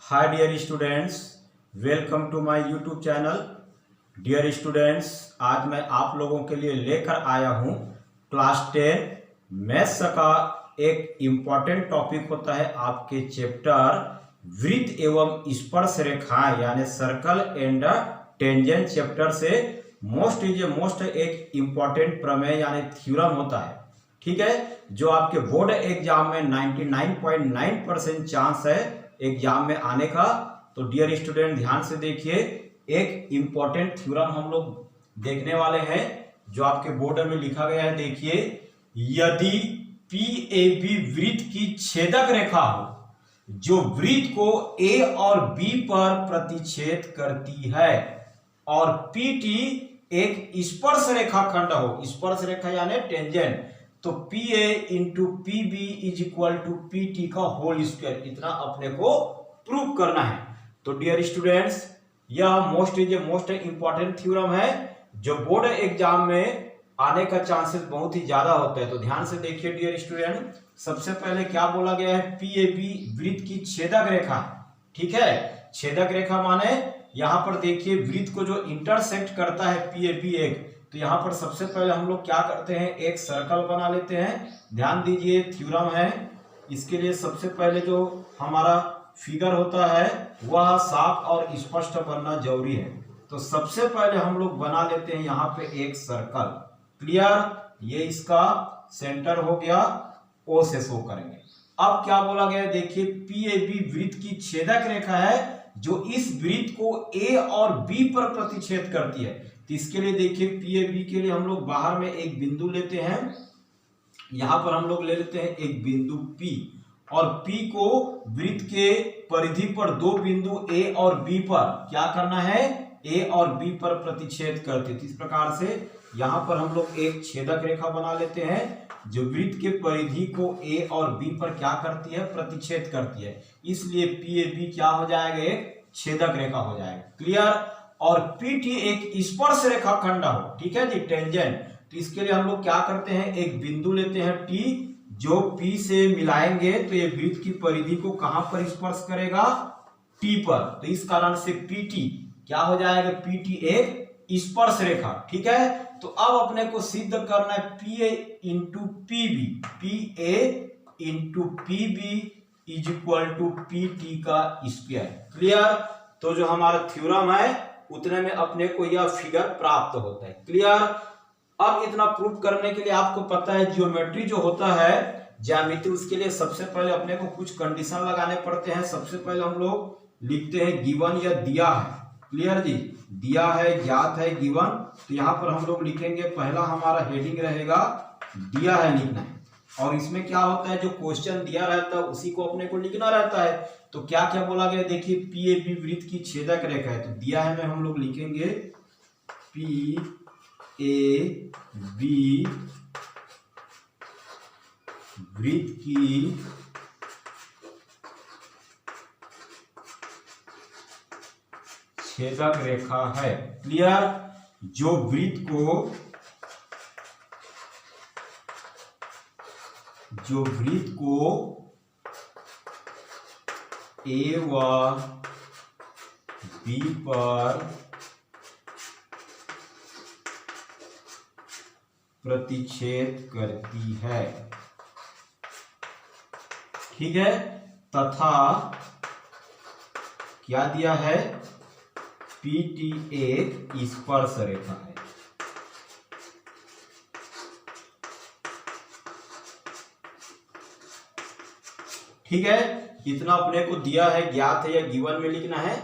Hi dear students, welcome to my YouTube channel. Dear students, आज मैं आप लोगों के लिए लेकर आया हूं क्लास 10 मैथ्स का एक इम्पॉर्टेंट टॉपिक होता है आपके चैप्टर वृत्त एवं स्पर्श रेखाएं यानी सर्कल एंड टेंजेंट चैप्टर से मोस्ट एक इम्पॉर्टेंट प्रमेय यानी थ्योरम होता है। ठीक है, जो आपके बोर्ड एग्जाम में 99.9% चांस है एग्जाम में आने का। तो डियर स्टूडेंट ध्यान से देखिए, एक इंपॉर्टेंट थ्योरम हम लोग देखने वाले हैं जो आपके बोर्ड में लिखा गया है। देखिए, यदि PAB वृत्त की छेदक रेखा हो जो वृत्त को A और B पर प्रतिच्छेद करती है और PT एक स्पर्श रेखा खंड हो, स्पर्श रेखा यानी टेंजेंट, तो PA into PB is equal to PT का होल स्क्वायर, इतना अपने को प्रूव करना है। तो डियर स्टूडेंट्स, यह मोस्ट इंपॉर्टेंट थ्योरम है जो बोर्ड एग्जाम में आने का चांसेस बहुत ही ज्यादा होता है। तो ध्यान से देखिए डियर स्टूडेंट, सबसे पहले क्या बोला गया है, PAB वृत्त की छेदक रेखा। ठीक है, छेदक रेखा माने यहां पर देखिए वृत्त को जो इंटरसेक्ट करता है PAB एक, तो यहां पर सबसे पहले हम लोग क्या करते हैं, एक सर्कल बना लेते हैं। ध्यान दीजिए, थ्योरम है, इसके लिए सबसे पहले जो हमारा फिगर होता है वह साफ और स्पष्ट बनना जरूरी है। तो सबसे पहले हम लोग बना लेते हैं यहाँ पे एक सर्कल। क्लियर, ये इसका सेंटर हो गया, O से शो करेंगे। अब क्या बोला गया, देखिए PAB वृत्त की छेदक रेखा है जो इस वृत्त को A और B पर प्रतिच्छेद करती है। तो इसके लिए देखिए PAB के लिए हम लोग बाहर में एक बिंदु लेते हैं, यहां पर हम लोग ले लेते हैं एक बिंदु P, और P को वृत्त के परिधि पर दो बिंदु A और B पर क्या करना है, A और B पर प्रतिच्छेद करते। इस प्रकार से यहां पर हम लोग एक छेदक रेखा बना लेते हैं जो वृत्त के परिधि को A और B पर क्या करती है, प्रतिच्छेद करती है। इसलिए PAB क्या हो जाएगा, एक छेदक रेखा हो जाएगा। क्लियर, और PT एक स्पर्श रेखा खंड हो, ठीक है जी, टेंजेंट। तो इसके लिए हम लोग क्या करते हैं, एक बिंदु लेते हैं T जो P से मिलाएंगे तो ये वृत्त की परिधि को कहां पर स्पर्श करेगा, T पर। तो इस कारण से PT क्या हो जाएगा, PT एक स्पर्श रेखा। ठीक है, तो अब अपने को सिद्ध करना है PA into PB, PA into PB is equal to PT का स्क्वायर। क्लियर, तो जो हमारा थ्योरम है उतने में अपने को यह फिगर प्राप्त होता है। क्लियर, अब इतना प्रूव करने के लिए आपको पता है जियोमेट्री जो होता है, ज्यामिति, उसके लिए सबसे पहले अपने को कुछ कंडीशन लगाने पड़ते हैं। सबसे पहले हम लोग लिखते हैं गिवन या दिया है। क्लियर जी, दिया है, ज्ञात है, गिवन। तो यहाँ पर हम लोग लिखेंगे, पहला हमारा हेडिंग रहेगा दिया है लिखना है, और इसमें क्या होता है, जो क्वेश्चन दिया रहता है उसी को अपने को लिखना रहता है। तो क्या क्या बोला गया, देखिए PAB वृत्त की छेदक रेखा है, तो दिया है में हम लोग लिखेंगे PAB वृत्त की छेदक रेखा है। क्लियर, जो वृत्त को A व B पर प्रतिच्छेद करती है। ठीक है, तथा क्या दिया है, PT एक स्पर्श रेखा है। ठीक है, इतना अपने को दिया है, ज्ञात है या गिवन में लिखना है।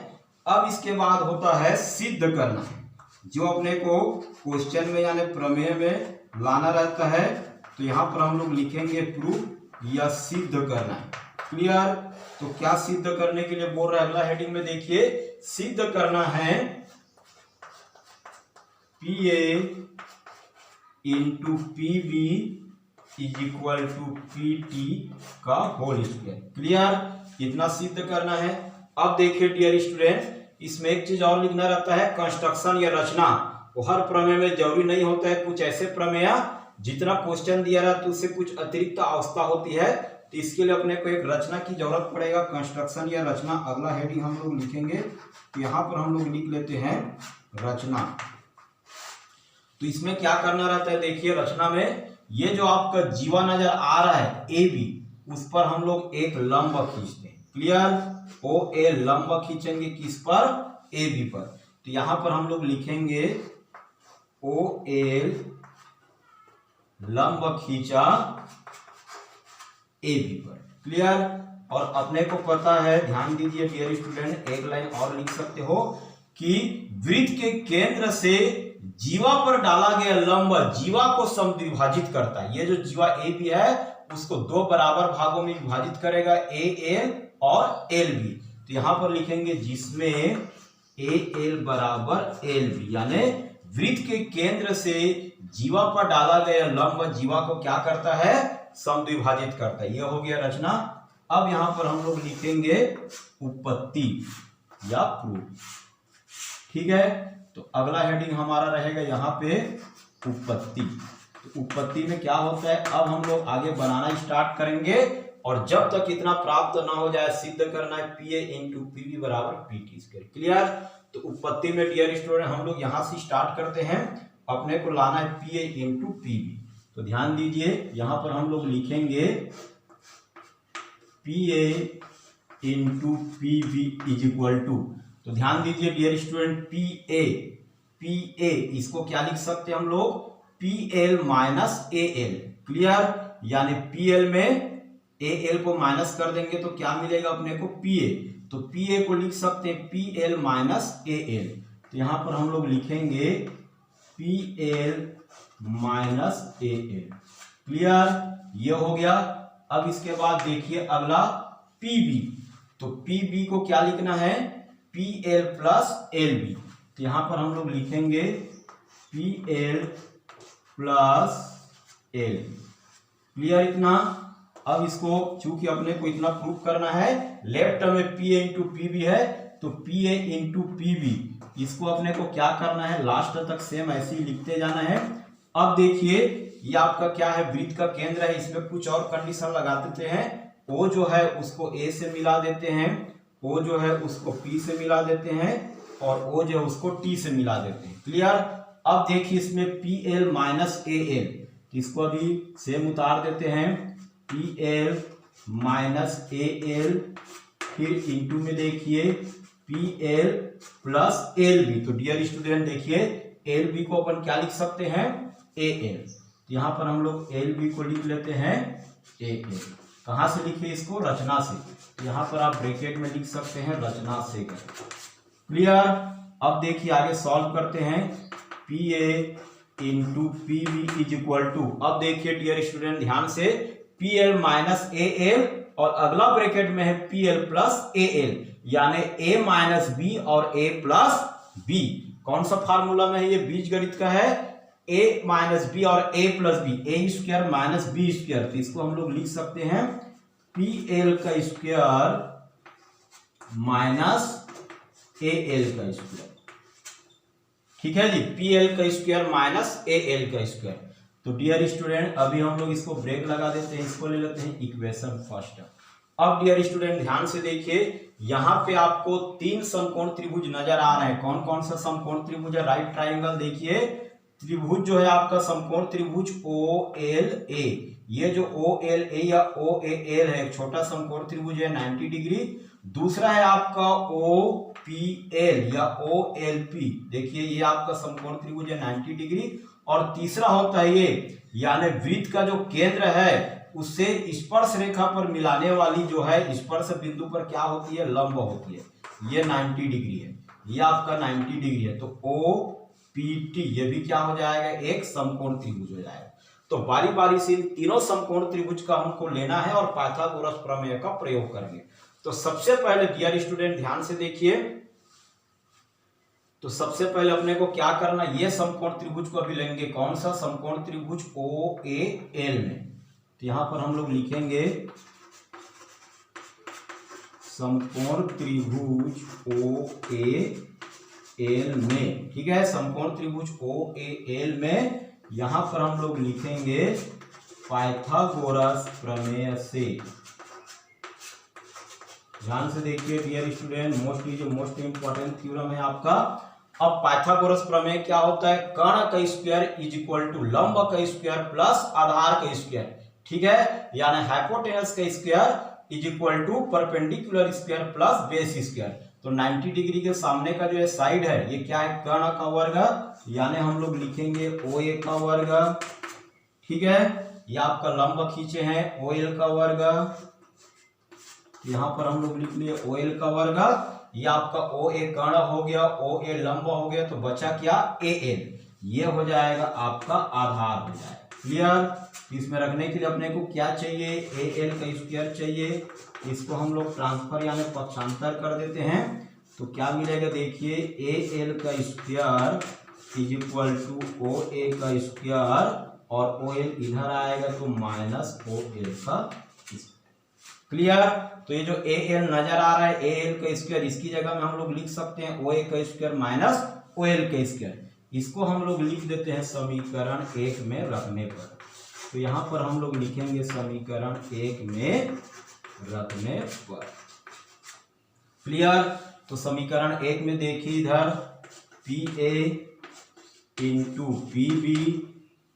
अब इसके बाद होता है सिद्ध करना, जो अपने को क्वेश्चन में यानी प्रमेय में लाना रहता है। तो यहां पर हम लोग लिखेंगे प्रूफ या सिद्ध करना है। क्लियर, तो क्या सिद्ध करने के लिए बोल रहा है, अगला हेडिंग में देखिए, सिद्ध करना है PA into PB is equal to PT का होल स्क्वायर। क्लियर, इतना सिद्ध करना है। अब देखिए डियर स्टूडेंट, इसमें एक चीज और लिखना रहता है, कंस्ट्रक्शन या रचना। वो हर प्रमेय में जरूरी नहीं होता है, कुछ ऐसे प्रमेय जितना क्वेश्चन दिया रहता है उससे कुछ अतिरिक्त अवस्था होती है, तो इसके लिए अपने को एक रचना की जरूरत पड़ेगा, कंस्ट्रक्शन या रचना। अगला हेडिंग हम लोग लिखेंगे, तो यहाँ पर हम लोग लिख लेते हैं रचना। तो इसमें क्या करना रहता है, देखिए रचना में ये जो आपका जीवा नजर आ रहा है ए बी, उस पर हम लोग एक लंब खींचते हैं। क्लियर, ओ ए लंब खींचेंगे किस पर, ए बी पर। तो यहां पर हम लोग लिखेंगे ओ एल लंब खींचा ए बी पर। क्लियर, और अपने को पता है, ध्यान दीजिए डियर स्टूडेंट, एक लाइन और लिख सकते हो कि वृत्त के केंद्र से जीवा पर डाला गया लंब जीवा को समद्विभाजित करता है। ये जो जीवा ए बी है उसको दो बराबर भागों में विभाजित करेगा, ए एल और एल बी। तो यहां पर लिखेंगे जिसमें ए एल बराबर एल बी, यानी वृत्त के केंद्र से जीवा पर डाला गया लंब जीवा को क्या करता है, समद्विभाजित करता है। यह हो गया रचना। अब यहां पर हम लोग लिखेंगे उत्पत्ति या प्रूफ। ठीक है, तो अगला हेडिंग हमारा रहेगा यहाँ पे उत्पत्ति। तो उत्पत्ति में क्या होता है, अब हम लोग आगे बनाना स्टार्ट करेंगे, और जब तक इतना प्राप्त ना हो जाए सिद्ध करना है P A into P B बराबर पी टी स्क्वायर। क्लियर, तो उत्पत्ति में डियर स्टूडेंट हम लोग यहाँ से स्टार्ट करते हैं, अपने को लाना है P A into P B. तो ध्यान दीजिए यहाँ पर हम लोग लिखेंगे P A into P B is equal to, तो ध्यान दीजिए डियर स्टूडेंट, पी ए इसको क्या लिख सकते हैं हम लोग, P L minus A L. Clear, यानी पी एल में ए एल को माइनस कर देंगे तो क्या मिलेगा अपने को, पी ए। तो पी ए को लिख सकते हैं P L minus A L. तो यहां पर हम लोग लिखेंगे P L minus A L. Clear, ये हो गया। अब इसके बाद देखिए अगला पी बी, तो पी बी को क्या लिखना है, P L plus L B. तो यहां पर हम लोग लिखेंगे P L plus L B. Clear इतना। अब इसको चूंकि अपने को इतना प्रूफ करना है, लेफ्ट में P A into P B है, तो P A into P B इसको अपने को क्या करना है, लास्ट तक सेम ऐसे ही लिखते जाना है। अब देखिए ये आपका क्या है, वृत्त का केंद्र है, इसमें कुछ और कंडीशन लगा देते हैं। ओ जो है उसको ए से मिला देते हैं, ओ जो है उसको पी से मिला देते हैं, और ओ जो है उसको टी से मिला देते हैं। क्लियर, अब देखिए इसमें P L minus A L, तो इसको अभी सेम उतार देते हैं, P L minus A L, फिर इंटू में देखिए P L plus L B. तो डियर स्टूडेंट देखिए एल बी को अपन क्या लिख सकते हैं, ए एल। तो यहां पर हम लोग एल बी को लिख लेते हैं ए एल। कहां से लिखे इसको, रचना से। तो यहां पर आप ब्रैकेट में लिख सकते हैं रचना से। क्लियर, अब देखिए आगे सॉल्व करते हैं, P A into P B is equal to, अब देखिए डियर स्टूडेंट ध्यान से, P L minus A L और अगला ब्रैकेट में है P L plus A L, यानी ए माइनस बी और ए प्लस बी। कौन सा फार्मूला में है, ये बीजगणित का है, ए माइनस बी और ए प्लस बी, ए स्क्वायर माइनस बी स्क्वायर। तो इसको हम लोग लिख सकते हैं पी एल का स्क्वायर माइनस ए एल का स्क्वायर। ठीक है जी, पी एल का स्क्वायर माइनस ए एल का स्क्वायर। तो डियर स्टूडेंट अभी हम लोग इसको ब्रेक लगा देते हैं, इसको ले लेते हैं इक्वेशन फर्स्ट। अब डियर स्टूडेंट ध्यान से देखिए, यहां पे आपको तीन समकोण त्रिभुज नजर आ रहे हैं। कौन कौन सा समकोण त्रिभुज है, राइट ट्राइंगल। देखिए त्रिभुज जो है आपका समकोण त्रिभुज ओ एल ए, ये जो ओ एल ए या ओ ए एल है एक छोटा समकोण त्रिभुज है 90 डिग्री। दूसरा है आपका ओ पी एल या ओ एल पी, देखिए ये आपका समकोण त्रिभुज है 90 डिग्री। और तीसरा होता है ये, यानी वृत्त का जो केंद्र है उससे स्पर्श रेखा पर मिलाने वाली जो है स्पर्श बिंदु पर क्या होती है, लंब होती है, ये 90 डिग्री है, ये आपका 90 डिग्री है। तो ओ पी टी ये भी क्या हो जाएगा, एक समकोण त्रिभुज हो जाएगा। तो बारी बारी से इन तीनों समकोण त्रिभुज का हमको लेना है और पाइथागोरस प्रमेय का प्रयोग करेंगे। तो सबसे पहले डियर स्टूडेंट ध्यान से देखिए, तो सबसे पहले अपने को क्या करना, ये समकोण त्रिभुज को अभी लेंगे, कौन सा समकोण त्रिभुज ओ ए एल में। तो यहां पर हम लोग लिखेंगे समकोण त्रिभुज ओ ए एल में। ठीक है, समकोण त्रिभुज ओ ए एल में यहां पर हम लोग लिखेंगे पाइथागोरस प्रमेय से। ध्यान से देखिए dear student, most important theorem है आपका। अब पाइथागोरस प्रमेय क्या होता है, कर्ण का स्क्वायर इज इक्वल टू लंब का स्क्वायर प्लस आधार का स्क्वायर, ठीक है, यानी हाइपोटेनस का square is equal to perpendicular square plus base square. तो 90 डिग्री के सामने का जो है साइड है ये क्या है, कर्ण का वर्ग, यानी हम लोग लिखेंगे OA का वर्ग, ठीक है। ये आपका लंब खींचे हैं OL का वर्ग, यहां पर हम लोग लिख लिए OL का वर्ग। ये आपका OA कर्ण हो गया, OA लंब हो गया, तो बचा क्या AL, ये हो जाएगा आपका आधार हो जाएगा। क्लियर। इसमें रखने के लिए अपने को क्या चाहिए, AL का स्क्वायर चाहिए। इसको हम लोग ट्रांसफर यानी पक्षांतर कर देते हैं, तो क्या मिलेगा देखिए, AL का square is equal to OA का स्क्वायर, और OL इधर आएगा तो माइनस OL का। क्लियर। तो ये जो AL नजर आ रहा है, AL का स्क्वायर, इसकी जगह में हम लोग लिख सकते हैं OA का स्क्वायर माइनस OL का स्क्वायर। इसको हम लोग लिख देते हैं समीकरण 1 में रखने पर। तो यहां पर हम लोग लिखेंगे समीकरण 1 में रखने पर। क्लियर। तो समीकरण 1 में देखिए इधर PA into PB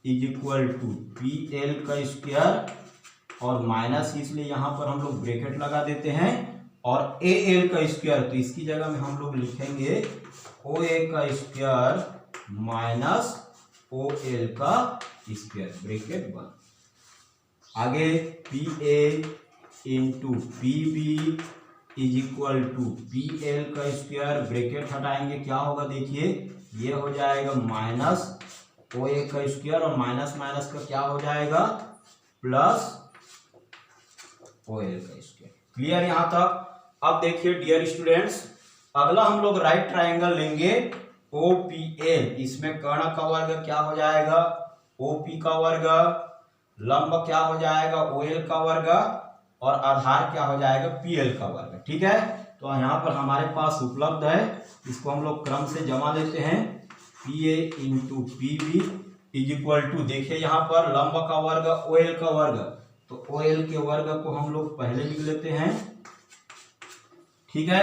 is equal to PL का स्क्वायर, और माइनस इसलिए यहां पर हम लोग ब्रैकेट लगा देते हैं, और AL का स्क्वायर, तो इसकी जगह में हम लोग लिखेंगे OA का स्क्वायर माइनस OL का स्क्वायर, ब्रैकेट बंद। आगे PA into PB is equal to PL का स्क्वायर, ब्रैकेट हटाएंगे, क्या होगा देखिए, ये हो जाएगा माइनस OA का स्क्वायर, और माइनस माइनस का क्या हो जाएगा प्लस OL का स्क्वायर। क्लियर यहां तक। अब देखिए डियर स्टूडेंट्स, अगला हम लोग राइट ट्रायंगल लेंगे OPL। इसमें कर्ण का वर्ग क्या हो जाएगा, OP का वर्ग, लंब क्या हो जाएगा OL का वर्ग, और आधार क्या हो जाएगा PL का वर्ग, ठीक है। तो यहाँ पर हमारे पास उपलब्ध है, इसको हम लोग क्रम से जमा लेते हैं। PA into PB is equal to, देखिए यहाँ पर लंब का वर्ग OL का वर्ग, तो OL के वर्ग को हम लोग पहले लिख लेते हैं, ठीक है।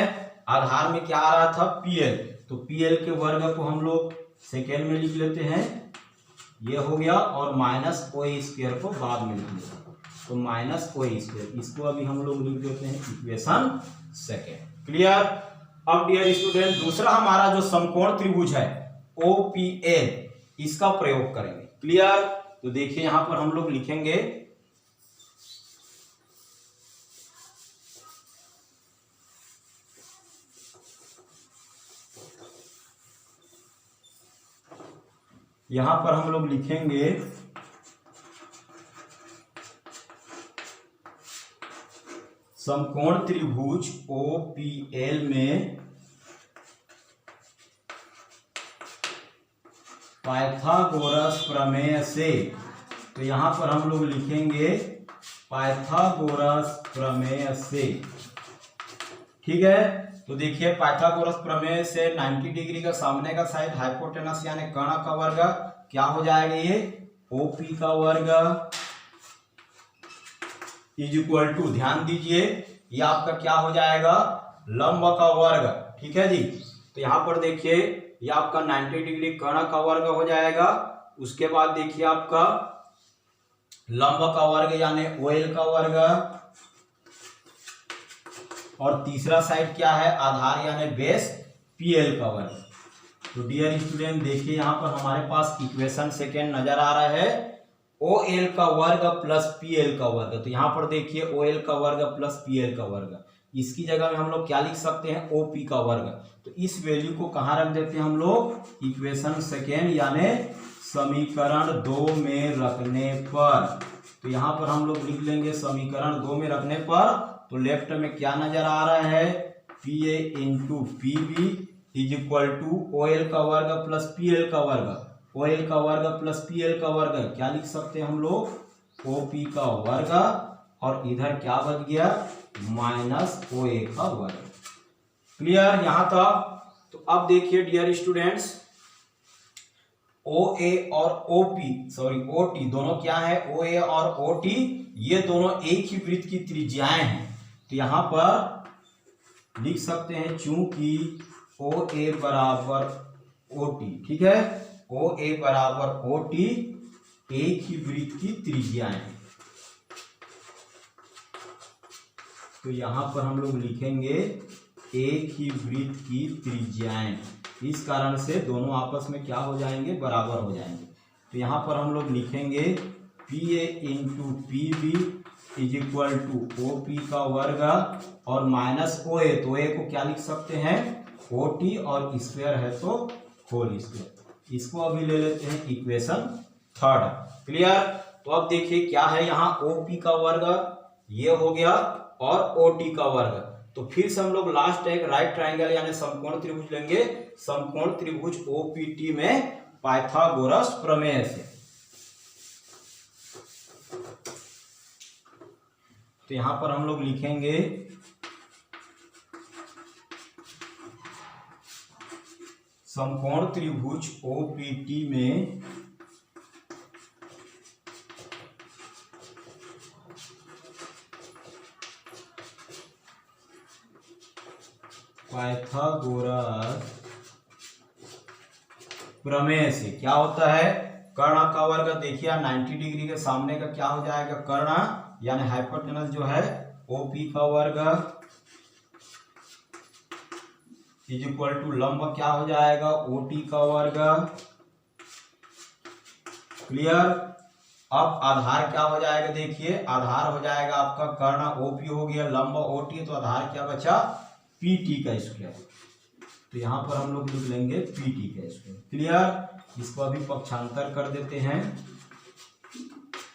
आधार में क्या आ रहा था PL, तो PL के वर्ग को हम लोग सेकेंड में लिख लेते हैं, ये हो गया, और माइनस OA स्क्वायर को बाद में लिख लेते हैं, तो माइनस OA स्क्वायर, इसको अभी हम लोग लिख देते हैं इक्वेशन सेकेंड। क्लियर। अब डियर स्टूडेंट, दूसरा हमारा जो समकोण त्रिभुज है OPL, इसका प्रयोग करेंगे। क्लियर। तो देखिए यहां पर हम लोग लिखेंगे यहां पर हम लोग लिखेंगे समकोण त्रिभुज OPL में पाइथागोरस प्रमेय से, तो यहां पर हम लोग लिखेंगे पाइथागोरस प्रमेय से, ठीक है। तो देखिए पाइथागोरस प्रमेय से 90 डिग्री का सामने का साइड हाइपोटेनस यानी कर्ण का वर्ग क्या हो जाएगा, ये OP का वर्ग इज इक्वल टू, ध्यान दीजिए ये आपका क्या हो जाएगा लंब का वर्ग, ठीक है जी। तो यहां पर देखिए ये आपका 90 डिग्री कर्ण का वर्ग हो जाएगा। उसके बाद देखिए आपका लंब का वर्ग यानी OL का वर्ग, और तीसरा साइड क्या है आधार यानी बेस PL का वर्ग। तो डियर स्टूडेंट देखिए यहां पर हमारे पास इक्वेशन सेकेंड नजर आ रहा है OL का वर्ग प्लस PL का वर्ग। तो यहां पर देखिए OL का वर्ग प्लस PL का वर्ग, इसकी जगह में हम लोग क्या लिख सकते हैं OP का वर्ग। तो इस वैल्यू को कहां रख देते हैं हम लोग इक्वेशन सेकेंड यानी समीकरण 2 में रखने पर। तो यहां पर हम लोग लिख लेंगे समीकरण 2 में रखने पर, तो लेफ्ट में क्या नजर आ रहा है PA into PB is equal to OL का वर्ग प्लस PL का वर्ग, OL का वर्ग प्लस PL का वर्ग, क्या लिख सकते हैं हम लोग OP का वर्ग, और इधर क्या बच गया माइनस OA का वर्ग। क्लियर यहां तक। तो अब देखिए डियर स्टूडेंट्स OA और OT दोनों क्या है, OA और OT ये दोनों एक ही वृत्त की त्रिज्याएं हैं। तो यहां पर लिख सकते हैं चूंकि ओ ए बराबर ओ टी, ठीक है, ओ ए बराबर ओ टी एक ही वृत्त की त्रिज्याएं हैं। तो यहां पर हम लोग लिखेंगे एक ही वृत्त की त्रिज्याएं, इस कारण से दोनों आपस में क्या हो जाएंगे, बराबर हो जाएंगे। तो यहां पर हम लोग लिखेंगे P A into P B is equal to O P का वर्ग और माइनस ओ ए, तो ए को क्या लिख सकते हैं ओ टी और स्क्वायर है तो होल स्क्वायर। इसको अभी ले लेते हैं इक्वेशन थर्ड। क्लियर। तो अब देखिए क्या है, यहाँ ओ पी का वर्ग ये हो गया और ओ टी का वर्ग। तो फिर से हम लोग लास्ट एक राइट ट्राइंगल यानी समकोण त्रिभुज लेंगे। समकोण त्रिभुज ओ पी टी में पाइथागोरस प्रमेय से। तो यहां पर हम लोग लिखेंगे समकोण त्रिभुज ओपीटी में पाइथागोरस प्रमेय से क्या होता है, कर्ण का वर्ग देखिए 90 डिग्री के सामने का क्या हो जाएगा कर्ण, यानी हाइपोटेनस जो है ओपी का वर्ग इज इक्वल टू लंब क्या हो जाएगा ओटी का वर्ग। क्लियर। अब आधार क्या हो जाएगा, देखिए आधार हो जाएगा आपका कर्ण ओपी हो गया, लंब ओटी, तो आधार क्या बचा पीटी का स्क्वायर। तो यहां पर हम लोग लिख लेंगे पीटी का स्क्वायर। क्लियर। इसको अभी पक्षांतर कर देते हैं।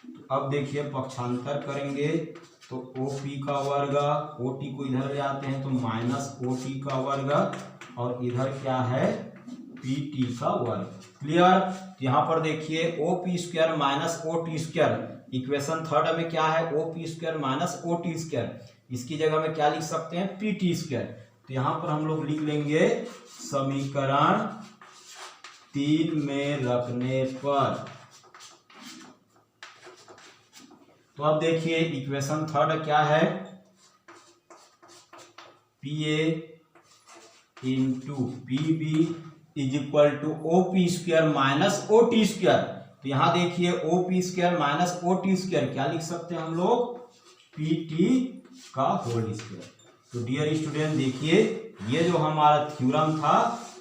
तो अब देखिए पक्षांतर करेंगे तो OP का वर्ग, OT को इधर ले आते हैं तो माइनस OT का वर्ग और इधर क्या है PT का वर्ग। क्लियर। तो यहाँ पर देखिए OP square minus OT square, equation third में क्या है OP square minus OT square, इसकी जगह में क्या लिख सकते हैं PT स्क्वायर। तो यहाँ पर हम लोग लिख लेंगे समीकरण 3 में रखने पर। तो अब देखिए इक्वेशन थर्ड क्या है, P A into P B is equal to O P square minus O T square. तो यहां देखिए O P square minus O T square क्या लिख सकते हैं हम लोग पी टी का होल स्क्वायर। तो डियर स्टूडेंट देखिए ये जो हमारा थ्योरम था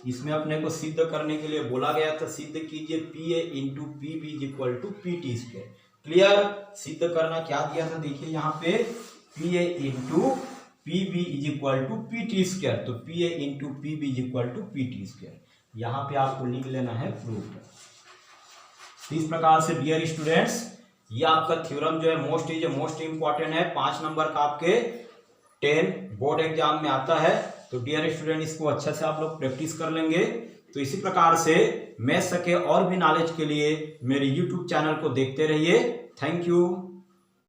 इसमें अपने को सिद्ध करने के लिए बोला गया था, सिद्ध कीजिए P A into P B is equal to P T square. Clear. सिद्ध करना क्या दिया था, देखिए यहाँ पे P A into P B is equal to P T square, तो P A into P B is equal to P T square. यहाँ पे आपको लिख लेना है प्रूफ। इस प्रकार से डियर स्टूडेंट्स ये आपका थ्योरम जो है मोस्ट इंपॉर्टेंट है, 5 नंबर का आपके 10 बोर्ड एग्जाम में आता है। तो डियर स्टूडेंट इसको अच्छे से आप लोग प्रैक्टिस कर लेंगे। तो इसी प्रकार से मैथ्स के और भी नॉलेज के लिए मेरे YouTube चैनल को देखते रहिए। Thank you.